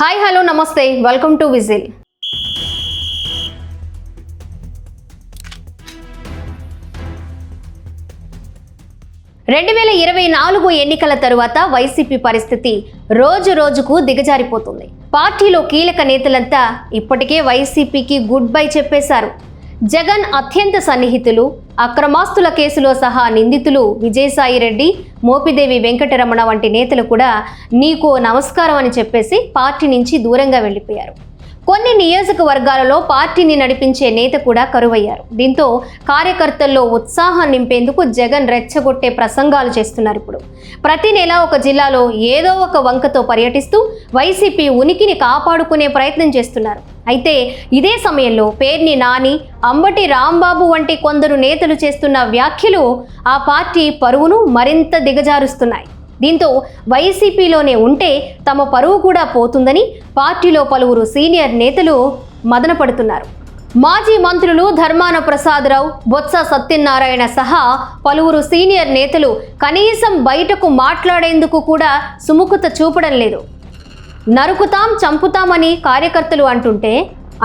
Hi hello నమస్తే welcome to whistle. రెండు 2024 ఎన్నికల తరువాత వైసీపీ పరిస్థితి రోజు రోజుకు దిగజారిపోతుంది. పార్టీలో కీలక నేతలంతా ఇప్పటికే వైసీపీకి గుడ్ బై చెప్పేశారు. జగన్ అత్యంత సన్నిహితులు, అక్రమాస్తుల కేసులో సహా నిందితులు విజయసాయిరెడ్డి, మోపిదేవి వెంకటరమణ వంటి నేతలు కూడా నీకో నమస్కారం అని చెప్పేసి పార్టీ నుంచి దూరంగా వెళ్ళిపోయారు. కొన్ని నియోజకవర్గాలలో పార్టీని నడిపించే నేత కూడా కరువయ్యారు. దీంతో కార్యకర్తల్లో ఉత్సాహం నింపేందుకు జగన్ రెచ్చగొట్టే ప్రసంగాలు చేస్తున్నారు. ఇప్పుడు ప్రతి నెల ఒక జిల్లాలో ఏదో ఒక వంకతో పర్యటిస్తూ వైసీపీ ఉనికిని కాపాడుకునే ప్రయత్నం చేస్తున్నారు. అయితే ఇదే సమయంలో పేర్ని నాని, అంబటి రాంబాబు వంటి కొందరు నేతలు చేస్తున్న వ్యాఖ్యలు ఆ పార్టీ పరువును మరింత దిగజారుస్తున్నాయి. దీంతో వైసీపీలోనే ఉంటే తమ పరువు కూడా పోతుందని పార్టీలో పలువురు సీనియర్ నేతలు మదనపడుతున్నారు. మాజీ మంత్రులు ధర్మాన ప్రసాదరావు, బొత్స సత్యనారాయణ సహా పలువురు సీనియర్ నేతలు కనీసం బయటకు మాట్లాడేందుకు కూడా సుముఖత చూపడం లేదు. నరుకుతాం, చంపుతామని కార్యకర్తలు అంటుంటే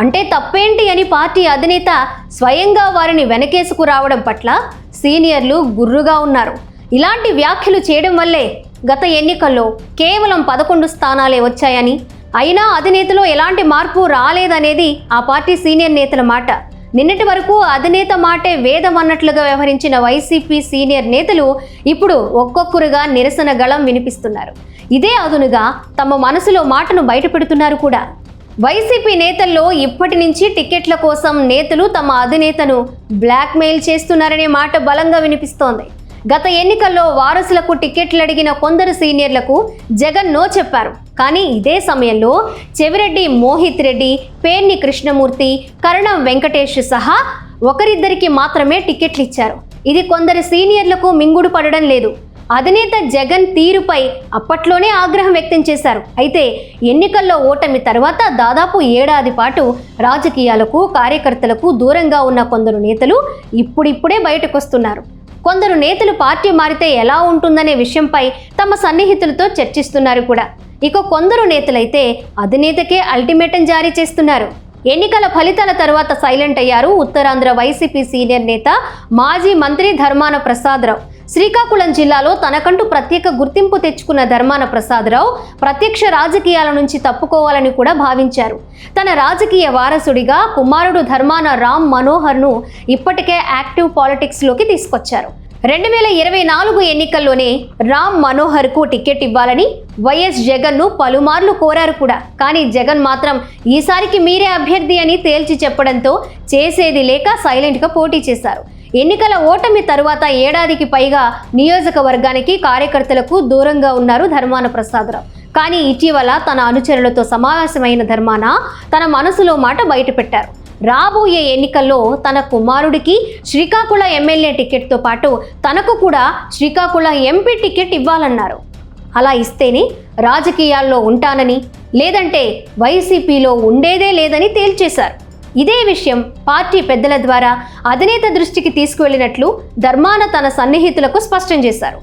అంటే తప్పేంటి అని పార్టీ అధినేత స్వయంగా వారిని వెనకేసుకు రావడం పట్ల సీనియర్లు గుర్రుగా ఉన్నారు. ఇలాంటి వ్యాఖ్యలు చేయడం వల్లే గత ఎన్నికల్లో కేవలం 11 స్థానాలే వచ్చాయని, అయినా అధినేతలో ఎలాంటి మార్పు రాలేదనేది ఆ పార్టీ సీనియర్ నేతల మాట. నిన్నటి వరకు అధినేత మాటే వేదం అన్నట్లుగా వ్యవహరించిన వైసీపీ సీనియర్ నేతలు ఇప్పుడు ఒక్కొక్కరుగా నిరసన గళం వినిపిస్తున్నారు. ఇదే అదునుగా తమ మనసులో మాటను బయటపెడుతున్నారు కూడా. వైసీపీ నేతల్లో ఇప్పటి నుంచి టికెట్ల కోసం నేతలు తమ అధినేతను బ్లాక్మెయిల్ చేస్తున్నారనే మాట బలంగా వినిపిస్తోంది. గత ఎన్నికల్లో వారసులకు టికెట్లు అడిగిన కొందరు సీనియర్లకు జగన్ నో చెప్పారు. కానీ ఇదే సమయంలో చెవిరెడ్డి మోహిత్ రెడ్డి, పేర్ని కృష్ణమూర్తి, కరణం వెంకటేష్ సహా ఒకరిద్దరికి మాత్రమే టికెట్లు ఇచ్చారు. ఇది కొందరు సీనియర్లకు మింగుడు పడడం లేదు. అధినేత జగన్ తీరుపై అప్పట్లోనే ఆగ్రహం వ్యక్తం చేశారు. అయితే ఎన్నికల్లో ఓటమి తర్వాత దాదాపు ఏడాది పాటు రాజకీయాలకు, కార్యకర్తలకు దూరంగా ఉన్న కొందరు నేతలు ఇప్పుడిప్పుడే బయటకొస్తున్నారు. కొందరు నేతలు పార్టీ మారితే ఎలా ఉంటుందనే విషయంపై తమ సన్నిహితులతో చర్చిస్తున్నారు కూడా. ఇక కొందరు నేతలైతే అధినేతకే అల్టిమేటం జారీ చేస్తున్నారు. ఎన్నికల ఫలితాల తర్వాత సైలెంట్ అయ్యారు ఉత్తరాంధ్ర వైసీపీ సీనియర్ నేత, మాజీ మంత్రి ధర్మాన ప్రసాదరావు. శ్రీకాకుళం జిల్లాలో తనకంటూ ప్రత్యేక గుర్తింపు తెచ్చుకున్న ధర్మాన ప్రసాదరావు ప్రత్యక్ష రాజకీయాల నుంచి తప్పుకోవాలని కూడా భావించారు. తన రాజకీయ వారసుడిగా కుమారుడు ధర్మాన రామ్ మనోహర్ను ఇప్పటికే యాక్టివ్ పాలిటిక్స్లోకి తీసుకొచ్చారు. 2024 ఎన్నికల్లోనే రామ్ మనోహర్కు టికెట్ ఇవ్వాలని వైఎస్ జగన్ను పలుమార్లు కోరారు కూడా. కానీ జగన్ మాత్రం ఈసారికి మీరే అభ్యర్థి అని తేల్చి చెప్పడంతో చేసేది లేక సైలెంట్గా పోటీ చేశారు. ఎన్నికల ఓటమి తరువాత ఏడాదికి పైగా నియోజకవర్గానికి, కార్యకర్తలకు దూరంగా ఉన్నారు ధర్మాన ప్రసాదరావు. కానీ ఇటీవల తన అనుచరులతో సమావేశమైన ధర్మాన తన మనసులో మాట బయటపెట్టారు. రాబోయే ఎన్నికల్లో తన కుమారుడికి శ్రీకాకుళం ఎమ్మెల్యే టికెట్తో పాటు తనకు కూడా శ్రీకాకుళం ఎంపీ టికెట్ ఇవ్వాలన్నారు. అలా ఇస్తేనే రాజకీయాల్లో ఉంటానని, లేదంటే వైసీపీలో ఉండేదే లేదని తేల్చేశారు. ఇదే విషయం పార్టీ పెద్దల ద్వారా అధినేత దృష్టికి తీసుకువెళ్ళినట్లు ధర్మాన తన సన్నిహితులకు స్పష్టం చేశారు.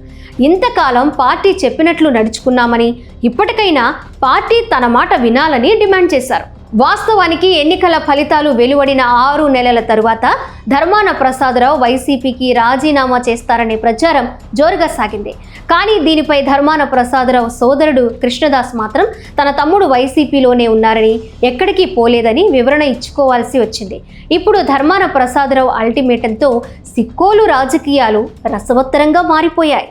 ఇంతకాలం పార్టీ చెప్పినట్లు నడుచుకున్నామని, ఇప్పటికైనా పార్టీ తన మాట వినాలని డిమాండ్ చేశారు. వాస్తవానికి ఎన్నికల ఫలితాలు వెలువడిన 6 నెలల తరువాత ధర్మాన ప్రసాదరావు వైసీపీకి రాజీనామా చేస్తారనే ప్రచారం జోరుగా సాగింది. కానీ దీనిపై ధర్మాన ప్రసాదరావు సోదరుడు కృష్ణదాస్ మాత్రం తన తమ్ముడు వైసీపీలోనే ఉన్నారని, ఎక్కడికి పోలేదని వివరణ ఇచ్చుకోవాల్సి వచ్చింది. ఇప్పుడు ధర్మాన ప్రసాదరావు అల్టిమేటంతో సిక్కోలు రాజకీయాలు రసవత్తరంగా మారిపోయాయి.